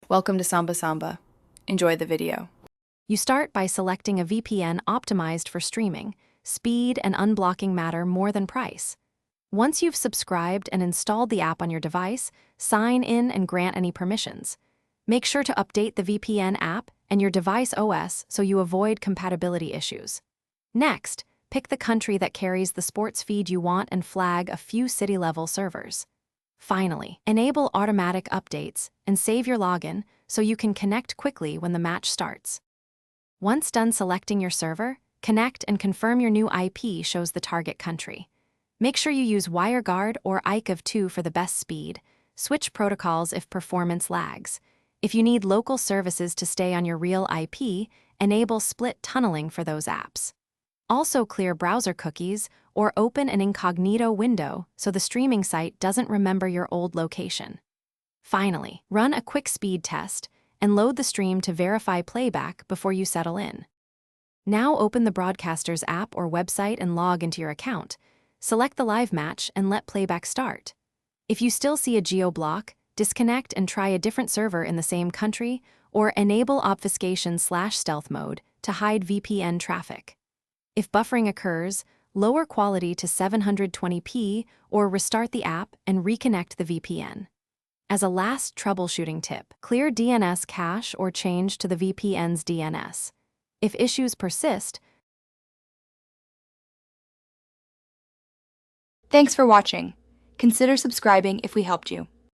Welcome to Samba Samba. Enjoy the video. You start by selecting a VPN optimized for streaming. Speed and unblocking matter more than price. Once you've subscribed and installed the app on your device, sign in and grant any permissions. Make sure to update the VPN app and your device OS so you avoid compatibility issues. Next, pick the country that carries the sports feed you want and flag a few city-level servers. Finally, enable automatic updates and save your login so you can connect quickly when the match starts. Once done selecting your server, connect and confirm your new IP shows the target country. Make sure you use WireGuard or IKEv2 for the best speed. Switch protocols if performance lags. If you need local services to stay on your real IP, enable split tunneling for those apps. Also clear browser cookies or open an incognito window so the streaming site doesn't remember your old location. Finally, run a quick speed test and load the stream to verify playback before you settle in. Now open the broadcaster's app or website and log into your account. Select the live match and let playback start. If you still see a geo-block, disconnect and try a different server in the same country, or enable obfuscation/stealth mode to hide VPN traffic. If buffering occurs, lower quality to 720p or restart the app and reconnect the VPN. As a last troubleshooting tip, clear DNS cache or change to the VPN's DNS. If issues persist, Thanks for watching. Consider subscribing if we helped you.